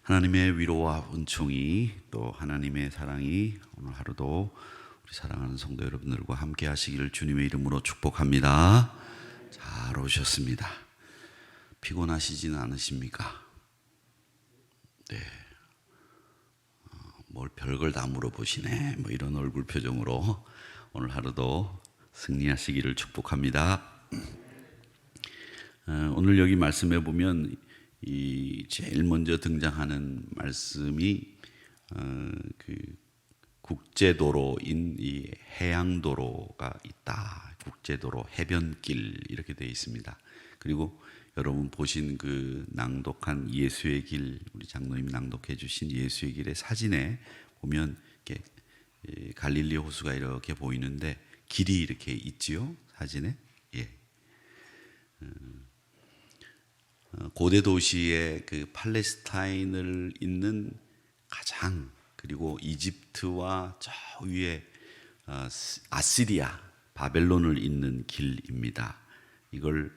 하나님의 위로와 은총이 또 하나님의 사랑이 오늘 하루도 우리 사랑하는 성도 여러분들과 함께 하시기를 주님의 이름으로 축복합니다. 잘 오셨습니다. 피곤하시지는 않으십니까? 네. 뭘 별걸 다 물어보시네. 뭐 이런 얼굴 표정으로 오늘 하루도 승리하시기를 축복합니다. 오늘 여기 말씀해 보면 이 제일 먼저 등장하는 말씀이 그 국제도로인 이 해양도로가 있다. 국제도로 해변길 이렇게 되어 있습니다. 그리고 여러분 보신 그 낭독한 예수의 길, 우리 장로님 낭독해 주신 예수의 길의 사진에 보면 이렇게 갈릴리 호수가 이렇게 보이는데 길이 이렇게 있지요, 사진에. 예. 고대 도시의 그 팔레스타인을 잇는 가장, 그리고 이집트와 저 위에 아시리아 바벨론을 잇는 길입니다. 이걸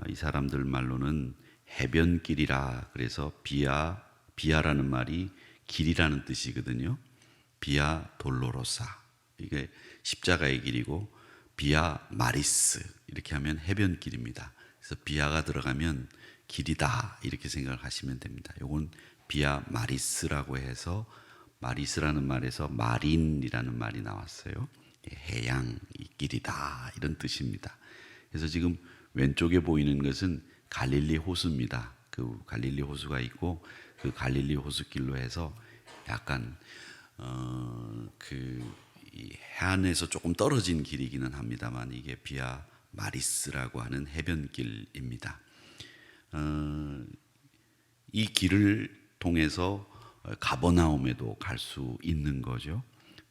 이 사람들 말로는 해변길이라 그래서 비아라는 말이 길이라는 뜻이거든요. 비아 돌로로사, 이게 십자가의 길이고 비아 마리스 이렇게 하면 해변길입니다. 그래서 비아가 들어가면 길이다 이렇게 생각을 하시면 됩니다. 이건 비아 마리스라고 해서, 마리스라는 말에서 마린이라는 말이 나왔어요. 해양 길이다 이런 뜻입니다. 그래서 지금 왼쪽에 보이는 것은 갈릴리 호수입니다. 그 갈릴리 호수가 있고 그 갈릴리 호수길로 해서 약간 이 해안에서 조금 떨어진 길이기는 합니다만 이게 비아 마리스라고 하는 해변길입니다. 이 길을 통해서 가버나움에도 갈 수 있는 거죠.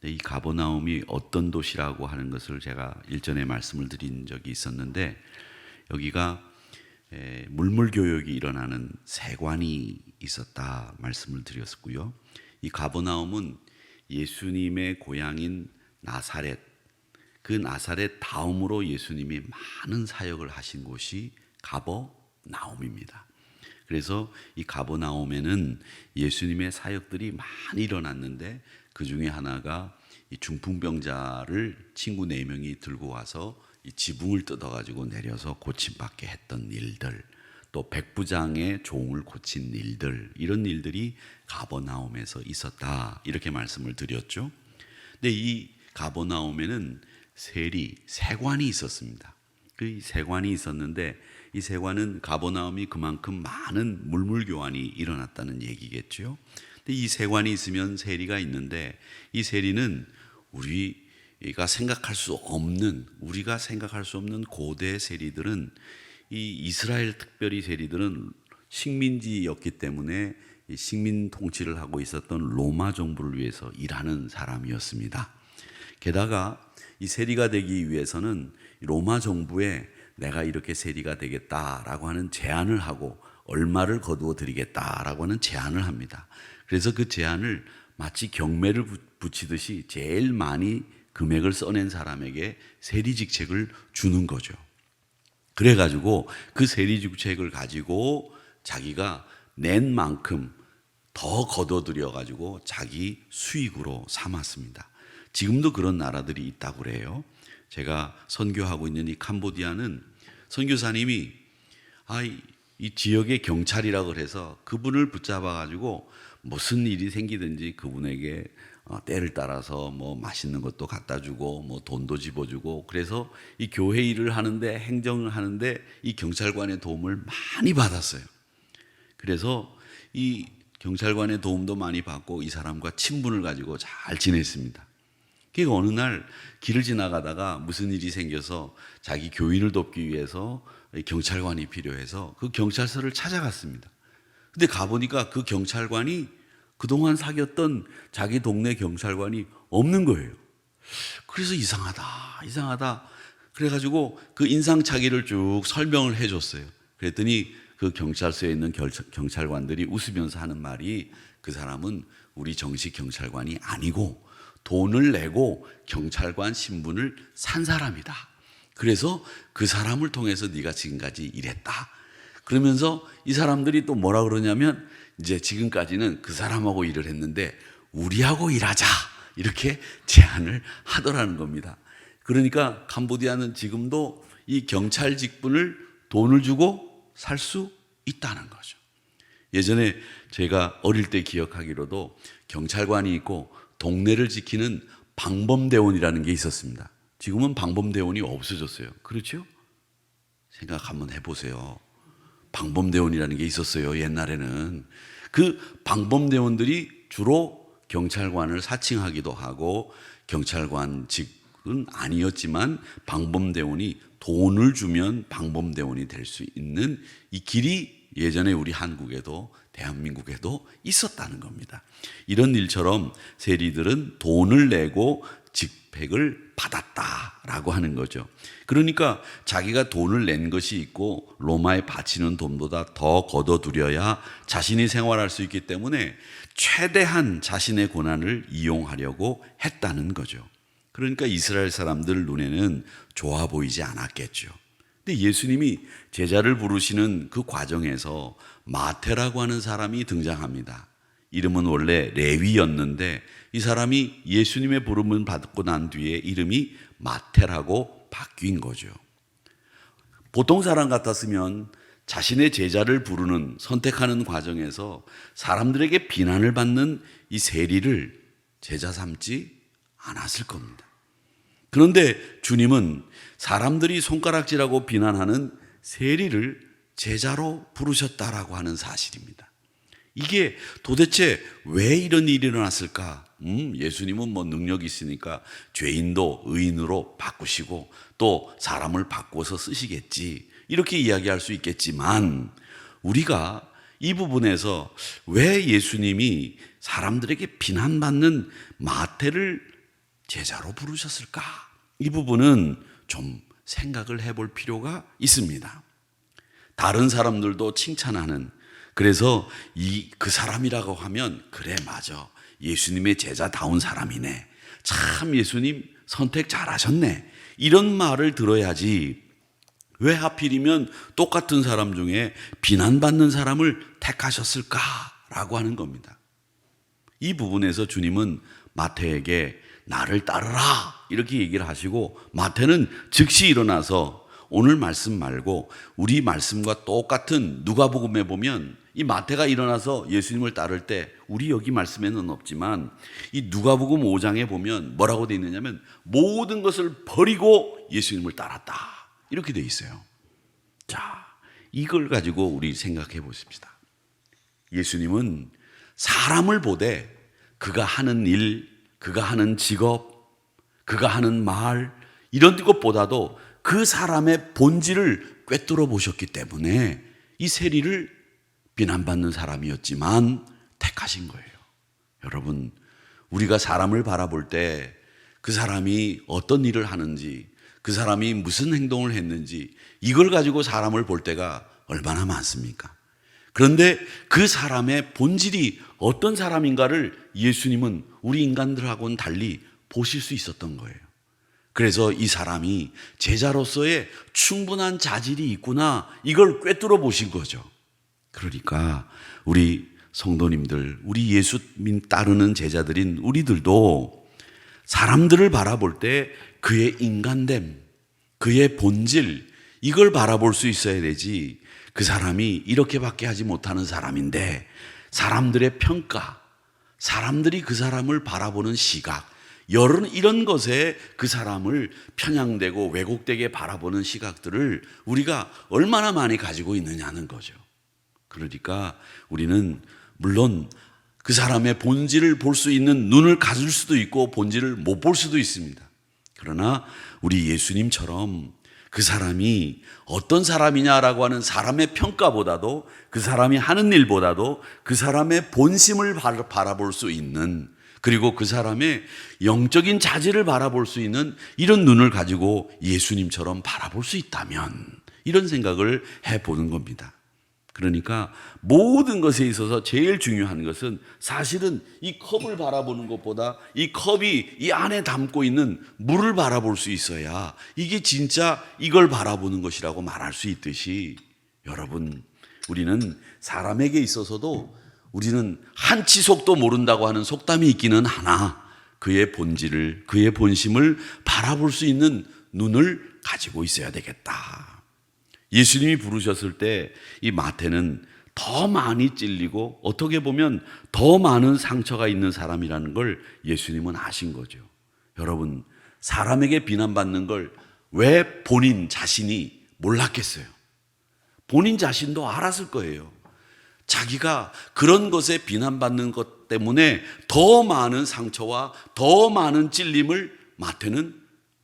이 가버나움이 어떤 도시라고 하는 것을 제가 일전에 말씀을 드린 적이 있었는데, 여기가 물물교역이 일어나는 세관이 있었다 말씀을 드렸고요. 이 가버나움은 예수님의 고향인 나사렛, 그 나사렛 다음으로 예수님이 많은 사역을 하신 곳이 가버나움입니다. 그래서 이 가버나움에는 예수님의 사역들이 많이 일어났는데, 그 중에 하나가 이 중풍병자를 친구 4명이 들고 와서 이 지붕을 뜯어가지고 내려서 고침받게 했던 일들, 또 백부장의 종을 고친 일들, 이런 일들이 가버나움에서 있었다 이렇게 말씀을 드렸죠. 근데 이 가버나움에는 세관이 있었습니다. 그 세관이 있었는데 이 세관은 가버나움이 그만큼 많은 물물교환이 일어났다는 얘기겠죠. 근데 이 세관이 있으면 세리가 있는데, 이 세리는 우리가 생각할 수 없는 고대 세리들은, 이 이스라엘 특별히 세리들은 식민지였기 때문에 이 식민 통치를 하고 있었던 로마 정부를 위해서 일하는 사람이었습니다. 게다가 이 세리가 되기 위해서는 로마 정부에 내가 이렇게 세리가 되겠다라고 하는 제안을 하고 얼마를 거두어 드리겠다라고 하는 제안을 합니다. 그래서 그 제안을 마치 경매를 붙이듯이 제일 많이 금액을 써낸 사람에게 세리직책을 주는 거죠. 그래가지고 그 세리직책을 가지고 자기가 낸 만큼 더 거둬들여가지고 자기 수익으로 삼았습니다. 지금도 그런 나라들이 있다고 그래요. 제가 선교하고 있는 이 캄보디아는 선교사님이 이 지역의 경찰이라고 해서 그분을 붙잡아가지고 무슨 일이 생기든지 그분에게 때를 따라서 뭐 맛있는 것도 갖다 주고 뭐 돈도 집어주고, 그래서 이 교회 일을 하는데, 행정을 하는데 이 경찰관의 도움을 많이 받았어요. 그래서 이 경찰관의 도움도 많이 받고 이 사람과 친분을 가지고 잘 지냈습니다. 그러니까 어느 날 길을 지나가다가 무슨 일이 생겨서 자기 교인을 돕기 위해서 경찰관이 필요해서 그 경찰서를 찾아갔습니다. 근데 가보니까 그 경찰관이, 그동안 사귀었던 자기 동네 경찰관이 없는 거예요. 그래서 이상하다. 그래가지고 그 인상착의를 쭉 설명을 해줬어요. 그랬더니 그 경찰서에 있는 경찰관들이 웃으면서 하는 말이, 그 사람은 우리 정식 경찰관이 아니고 돈을 내고 경찰관 신분을 산 사람이다. 그래서 그 사람을 통해서 네가 지금까지 일했다. 그러면서 이 사람들이 또 뭐라 그러냐면, 이제 지금까지는 그 사람하고 일을 했는데 우리하고 일하자 이렇게 제안을 하더라는 겁니다. 그러니까 캄보디아는 지금도 이 경찰 직분을 돈을 주고 살 수 있다는 거죠. 예전에 제가 어릴 때 기억하기로도 경찰관이 있고 동네를 지키는 방범대원이라는 게 있었습니다. 지금은 방범대원이 없어졌어요. 그렇죠? 생각 한번 해보세요. 방범대원이라는 게 있었어요. 옛날에는. 그 방범대원들이 주로 경찰관을 사칭하기도 하고 경찰관직은 아니었지만 방범대원이 돈을 주면 방범대원이 될 수 있는 이 길이 예전에 우리 한국에도 대한민국에도 있었다는 겁니다. 이런 일처럼 세리들은 돈을 내고 직책을 받았다라고 하는 거죠. 그러니까 자기가 돈을 낸 것이 있고 로마에 바치는 돈보다 더 거둬들여야 자신이 생활할 수 있기 때문에 최대한 자신의 권한을 이용하려고 했다는 거죠. 그러니까 이스라엘 사람들 눈에는 좋아 보이지 않았겠죠. 근데 예수님이 제자를 부르시는 그 과정에서 마태라고 하는 사람이 등장합니다. 이름은 원래 레위였는데 이 사람이 예수님의 부름을 받고 난 뒤에 이름이 마태라고 바뀐 거죠. 보통 사람 같았으면 자신의 제자를 부르는 선택하는 과정에서 사람들에게 비난을 받는 이 세리를 제자 삼지 않았을 겁니다. 그런데 주님은 사람들이 손가락질하고 비난하는 세리를 제자로 부르셨다라고 하는 사실입니다. 이게 도대체 왜 이런 일이 일어났을까? 예수님은 뭐 능력이 있으니까 죄인도 의인으로 바꾸시고 또 사람을 바꿔서 쓰시겠지. 이렇게 이야기할 수 있겠지만 우리가 이 부분에서 왜 예수님이 사람들에게 비난받는 마태를 제자로 부르셨을까? 이 부분은 좀 생각을 해볼 필요가 있습니다. 다른 사람들도 칭찬하는, 그래서 그 사람이라고 하면 그래 맞아, 예수님의 제자다운 사람이네, 참 예수님 선택 잘하셨네, 이런 말을 들어야지 왜 하필이면 똑같은 사람 중에 비난받는 사람을 택하셨을까라고 하는 겁니다. 이 부분에서 주님은 마태에게 나를 따르라 이렇게 얘기를 하시고 마태는 즉시 일어나서 오늘 말씀 말고 우리 말씀과 똑같은 누가복음에 보면 이 마태가 일어나서 예수님을 따를 때 우리 여기 말씀에는 없지만 이 누가복음 5장에 보면 뭐라고 되어 있느냐면 모든 것을 버리고 예수님을 따랐다 이렇게 되어 있어요. 자, 이걸 가지고 우리 생각해 보십시다. 예수님은 사람을 보되 그가 하는 일, 그가 하는 직업, 그가 하는 말 이런 것보다도 그 사람의 본질을 꿰뚫어 보셨기 때문에 이 세리를 비난받는 사람이었지만 택하신 거예요. 여러분, 우리가 사람을 바라볼 때 그 사람이 어떤 일을 하는지, 그 사람이 무슨 행동을 했는지 이걸 가지고 사람을 볼 때가 얼마나 많습니까? 그런데 그 사람의 본질이 어떤 사람인가를 예수님은 우리 인간들하고는 달리 보실 수 있었던 거예요. 그래서 이 사람이 제자로서의 충분한 자질이 있구나, 이걸 꿰뚫어 보신 거죠. 그러니까 우리 성도님들, 우리 예수님 따르는 제자들인 우리들도 사람들을 바라볼 때 그의 인간됨, 그의 본질, 이걸 바라볼 수 있어야 되지, 그 사람이 이렇게밖에 하지 못하는 사람인데 사람들의 평가, 사람들이 그 사람을 바라보는 시각, 이런 것에 그 사람을 편향되고 왜곡되게 바라보는 시각들을 우리가 얼마나 많이 가지고 있느냐는 거죠. 그러니까 우리는 물론 그 사람의 본질을 볼 수 있는 눈을 가질 수도 있고 본질을 못 볼 수도 있습니다. 그러나 우리 예수님처럼 그 사람이 어떤 사람이냐라고 하는 사람의 평가보다도 그 사람이 하는 일보다도 그 사람의 본심을 바라볼 수 있는, 그리고 그 사람의 영적인 자질을 바라볼 수 있는 이런 눈을 가지고 예수님처럼 바라볼 수 있다면 이런 생각을 해보는 겁니다. 그러니까 모든 것에 있어서 제일 중요한 것은 사실은 이 컵을 바라보는 것보다 이 컵이 이 안에 담고 있는 물을 바라볼 수 있어야 이게 진짜 이걸 바라보는 것이라고 말할 수 있듯이, 여러분, 우리는 사람에게 있어서도 우리는 한치속도 모른다고 하는 속담이 있기는 하나 그의 본질을, 그의 본심을 바라볼 수 있는 눈을 가지고 있어야 되겠다. 예수님이 부르셨을 때 이 마태는 더 많이 찔리고 어떻게 보면 더 많은 상처가 있는 사람이라는 걸 예수님은 아신 거죠. 여러분, 사람에게 비난받는 걸 왜 본인 자신이 몰랐겠어요? 본인 자신도 알았을 거예요. 자기가 그런 것에 비난받는 것 때문에 더 많은 상처와 더 많은 찔림을 마태는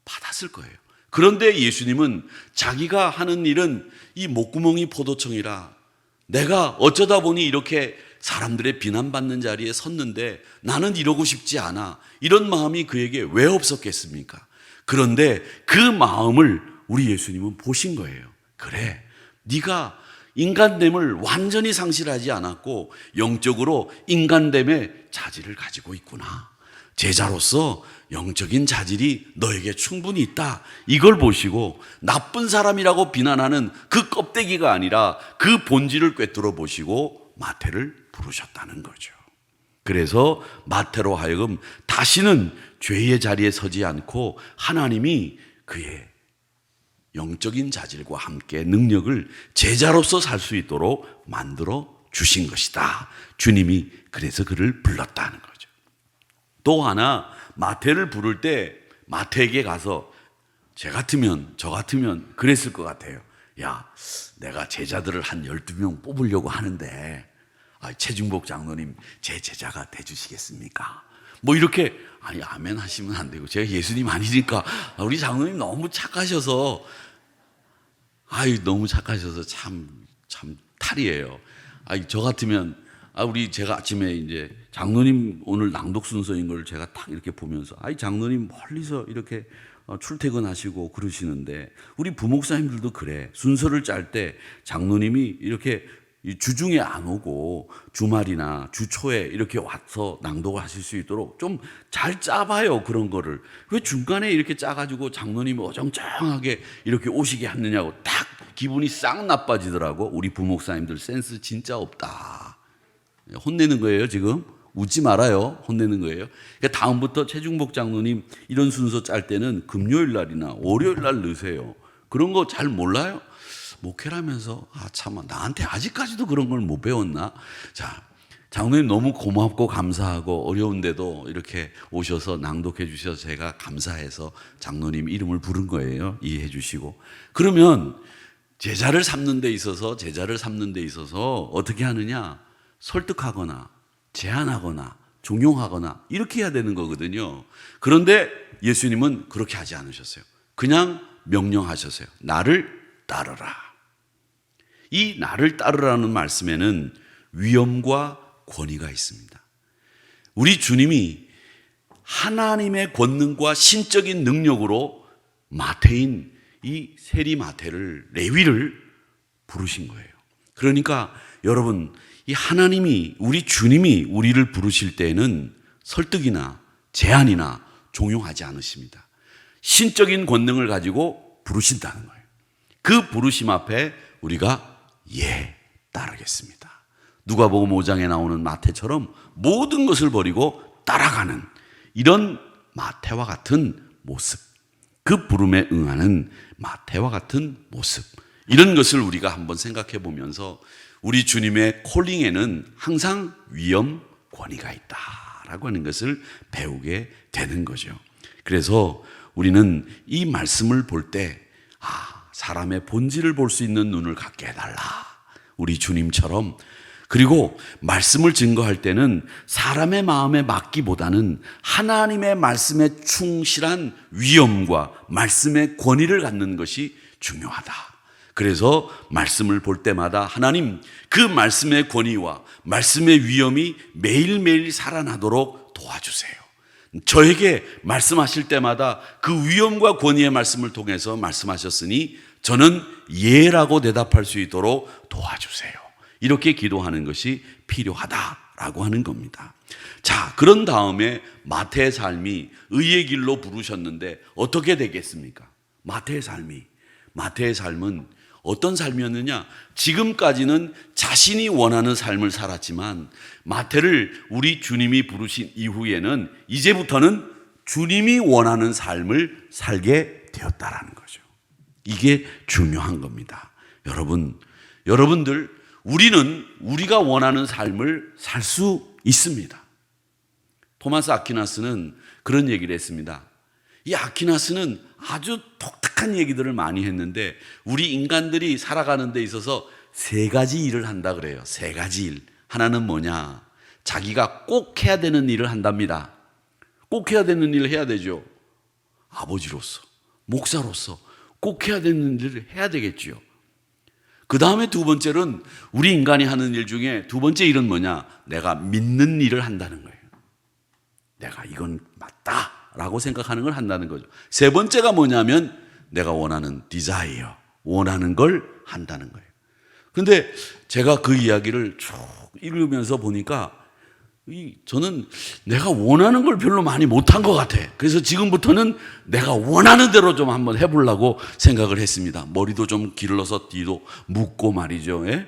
받았을 거예요. 그런데 예수님은 자기가 하는 일은 이 목구멍이 포도청이라 내가 어쩌다 보니 이렇게 사람들의 비난받는 자리에 섰는데 나는 이러고 싶지 않아. 이런 마음이 그에게 왜 없었겠습니까? 그런데 그 마음을 우리 예수님은 보신 거예요. 그래, 네가 인간됨을 완전히 상실하지 않았고 영적으로 인간됨의 자질을 가지고 있구나. 제자로서 영적인 자질이 너에게 충분히 있다. 이걸 보시고 나쁜 사람이라고 비난하는 그 껍데기가 아니라 그 본질을 꿰뚫어 보시고 마태를 부르셨다는 거죠. 그래서 마태로 하여금 다시는 죄의 자리에 서지 않고 하나님이 그의 영적인 자질과 함께 능력을 제자로서 살 수 있도록 만들어 주신 것이다. 주님이 그래서 그를 불렀다는 거죠. 또 하나, 마태를 부를 때 마태에게 가서 저 같으면 그랬을 것 같아요. 야, 내가 제자들을 한 12명 뽑으려고 하는데 최중복 장로님 제 제자가 돼주시겠습니까? 뭐 이렇게 아니 아멘 하시면 안 되고, 제가 예수님 아니니까 우리 장로님 너무 착하셔서 너무 착하셔서 참 탈이에요. 저 같으면 제가 아침에 이제 장로님 오늘 낭독 순서인 걸 제가 딱 이렇게 보면서 장로님 멀리서 이렇게 출퇴근하시고 그러시는데 우리 부목사님들도 그래. 순서를 짤 때 장로님이 이렇게 주중에 안 오고 주말이나 주초에 이렇게 와서 낭독을 하실 수 있도록 좀 잘 짜봐요. 그런 거를 왜 중간에 이렇게 짜가지고 장로님이 어정쩡하게 이렇게 오시게 하느냐고 딱 기분이 싹 나빠지더라고. 우리 부목사님들 센스 진짜 없다. 혼내는 거예요. 지금 웃지 말아요. 혼내는 거예요. 그러니까 다음부터 최중복 장로님 이런 순서 짤 때는 금요일 날이나 월요일 날 넣으세요. 그런 거 잘 몰라요? 목회라면서 참 나한테 아직까지도 그런 걸 못 배웠나? 자, 장로님 너무 고맙고 감사하고 어려운데도 이렇게 오셔서 낭독해 주셔서 제가 감사해서 장로님 이름을 부른 거예요. 이해해 주시고. 그러면 제자를 삼는 데 있어서 어떻게 하느냐? 설득하거나 제안하거나 종용하거나 이렇게 해야 되는 거거든요. 그런데 예수님은 그렇게 하지 않으셨어요. 그냥 명령하셨어요. 나를 따르라. 이 나를 따르라는 말씀에는 위엄과 권위가 있습니다. 우리 주님이 하나님의 권능과 신적인 능력으로 마태인 이 세리 마태를, 레위를 부르신 거예요. 그러니까 여러분, 이 하나님이, 우리 주님이 우리를 부르실 때에는 설득이나 제안이나 종용하지 않으십니다. 신적인 권능을 가지고 부르신다는 거예요. 그 부르심 앞에 우리가 따르겠습니다. 누가복음 5장에 나오는 마태처럼 모든 것을 버리고 따라가는 이런 마태와 같은 모습, 그 부름에 응하는 마태와 같은 모습, 이런 것을 우리가 한번 생각해 보면서 우리 주님의 콜링에는 항상 위엄, 권위가 있다라고 하는 것을 배우게 되는 거죠. 그래서 우리는 이 말씀을 볼 때 사람의 본질을 볼 수 있는 눈을 갖게 해달라. 우리 주님처럼. 그리고 말씀을 증거할 때는 사람의 마음에 맡기보다는 하나님의 말씀에 충실한 위엄과 말씀의 권위를 갖는 것이 중요하다. 그래서 말씀을 볼 때마다 하나님, 그 말씀의 권위와 말씀의 위엄이 매일매일 살아나도록 도와주세요. 저에게 말씀하실 때마다 그 위엄과 권위의 말씀을 통해서 말씀하셨으니 저는 예라고 대답할 수 있도록 도와주세요. 이렇게 기도하는 것이 필요하다라고 하는 겁니다. 자, 그런 다음에 마태의 삶이 의의 길로 부르셨는데 어떻게 되겠습니까? 마태의 삶은 어떤 삶이었느냐? 지금까지는 자신이 원하는 삶을 살았지만 마태를 우리 주님이 부르신 이후에는 이제부터는 주님이 원하는 삶을 살게 되었다라는 거죠. 이게 중요한 겁니다. 여러분들, 우리는 우리가 원하는 삶을 살 수 있습니다. 토마스 아퀴나스는 그런 얘기를 했습니다. 이 아퀴나스는 아주 독특한 얘기들을 많이 했는데 우리 인간들이 살아가는 데 있어서 세 가지 일을 한다 그래요. 세 가지 일. 하나는 뭐냐? 자기가 꼭 해야 되는 일을 한답니다. 꼭 해야 되는 일을 해야 되죠. 아버지로서, 목사로서 꼭 해야 되는 일을 해야 되겠죠. 그 다음에 두 번째는 우리 인간이 하는 일 중에 두 번째 일은 뭐냐? 내가 믿는 일을 한다는 거예요. 내가 이건 맞다라고 생각하는 걸 한다는 거죠. 세 번째가 뭐냐면 내가 원하는 디자이어, 원하는 걸 한다는 거예요. 근데 제가 그 이야기를 쭉 읽으면서 보니까 저는 내가 원하는 걸 별로 많이 못한 것 같아. 그래서 지금부터는 내가 원하는 대로 좀 한번 해보려고 생각을 했습니다. 머리도 좀 길러서 띠도 묶고 말이죠. 예?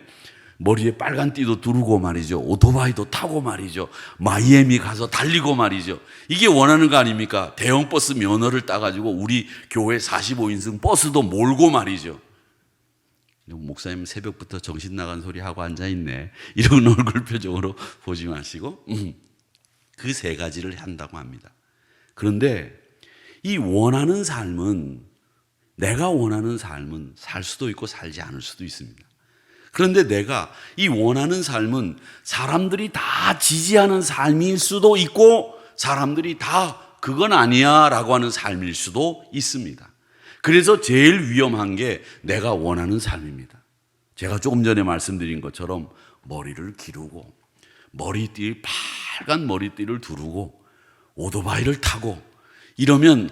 머리에 빨간 띠도 두르고 말이죠. 오토바이도 타고 말이죠. 마이애미 가서 달리고 말이죠. 이게 원하는 거 아닙니까? 대형 버스 면허를 따가지고 우리 교회 45인승 버스도 몰고 말이죠. 목사님 새벽부터 정신 나간 소리 하고 앉아있네. 이런 얼굴 표정으로 보지 마시고 그 세 가지를 한다고 합니다. 그런데 이 원하는 삶은, 내가 원하는 삶은 살 수도 있고 살지 않을 수도 있습니다. 그런데 내가 이 원하는 삶은 사람들이 다 지지하는 삶일 수도 있고 사람들이 다 그건 아니야 라고 하는 삶일 수도 있습니다. 그래서 제일 위험한 게 내가 원하는 삶입니다. 제가 조금 전에 말씀드린 것처럼 머리를 기르고 빨간 머리띠를 두르고 오토바이를 타고 이러면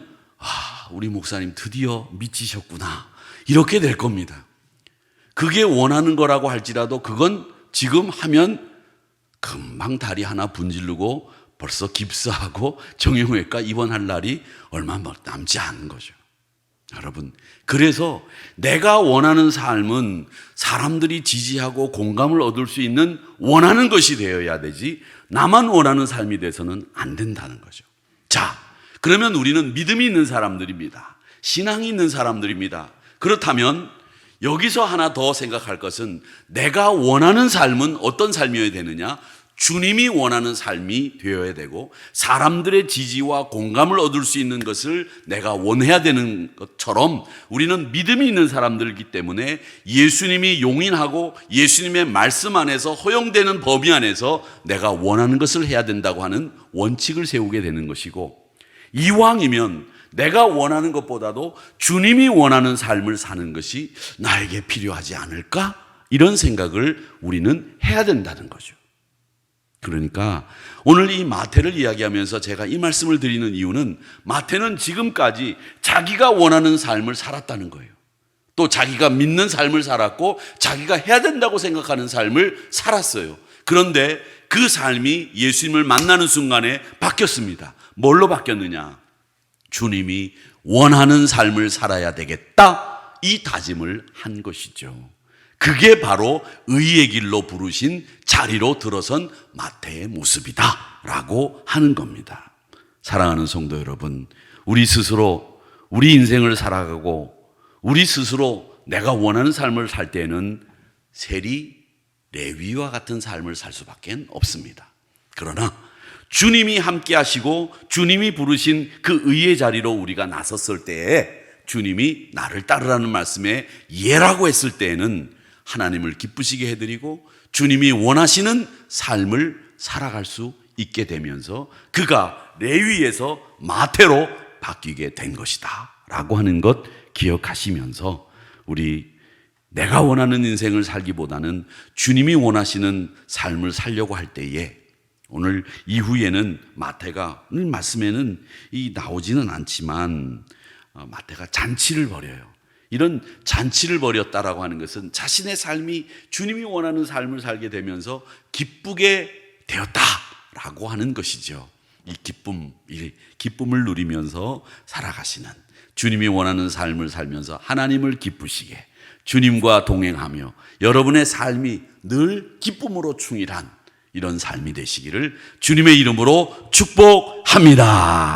우리 목사님 드디어 미치셨구나 이렇게 될 겁니다. 그게 원하는 거라고 할지라도 그건 지금 하면 금방 다리 하나 분질르고 벌써 깁스하고 정형외과 입원할 날이 얼마 남지 않은 거죠. 여러분, 그래서 내가 원하는 삶은 사람들이 지지하고 공감을 얻을 수 있는 원하는 것이 되어야 되지 나만 원하는 삶이 돼서는 안 된다는 거죠. 자, 그러면 우리는 믿음이 있는 사람들입니다. 신앙이 있는 사람들입니다. 그렇다면 여기서 하나 더 생각할 것은 내가 원하는 삶은 어떤 삶이어야 되느냐? 주님이 원하는 삶이 되어야 되고 사람들의 지지와 공감을 얻을 수 있는 것을 내가 원해야 되는 것처럼 우리는 믿음이 있는 사람들이기 때문에 예수님이 용인하고 예수님의 말씀 안에서 허용되는 범위 안에서 내가 원하는 것을 해야 된다고 하는 원칙을 세우게 되는 것이고, 이왕이면 내가 원하는 것보다도 주님이 원하는 삶을 사는 것이 나에게 필요하지 않을까? 이런 생각을 우리는 해야 된다는 거죠. 그러니까 오늘 이 마태를 이야기하면서 제가 이 말씀을 드리는 이유는 마태는 지금까지 자기가 원하는 삶을 살았다는 거예요. 또 자기가 믿는 삶을 살았고 자기가 해야 된다고 생각하는 삶을 살았어요. 그런데 그 삶이 예수님을 만나는 순간에 바뀌었습니다. 뭘로 바뀌었느냐? 주님이 원하는 삶을 살아야 되겠다, 이 다짐을 한 것이죠. 그게 바로 의의 길로 부르신 자리로 들어선 마태의 모습이다 라고 하는 겁니다. 사랑하는 성도 여러분, 우리 스스로 우리 인생을 살아가고 우리 스스로 내가 원하는 삶을 살 때는 세리, 레위와 같은 삶을 살 수밖에 없습니다. 그러나 주님이 함께 하시고 주님이 부르신 그 의의 자리로 우리가 나섰을 때에 주님이 나를 따르라는 말씀에 예라고 했을 때에는 하나님을 기쁘시게 해드리고 주님이 원하시는 삶을 살아갈 수 있게 되면서 그가 레위에서 마태로 바뀌게 된 것이다 라고 하는 것 기억하시면서 우리 내가 원하는 인생을 살기보다는 주님이 원하시는 삶을 살려고 할 때에 오늘 이후에는 마태가 오늘 말씀에는 나오지는 않지만 마태가 잔치를 벌여요. 이런 잔치를 벌였다라고 하는 것은 자신의 삶이 주님이 원하는 삶을 살게 되면서 기쁘게 되었다라고 하는 것이죠. 이 기쁨을 누리면서 살아가시는 주님이 원하는 삶을 살면서 하나님을 기쁘시게 주님과 동행하며 여러분의 삶이 늘 기쁨으로 충일한 이런 삶이 되시기를 주님의 이름으로 축복합니다.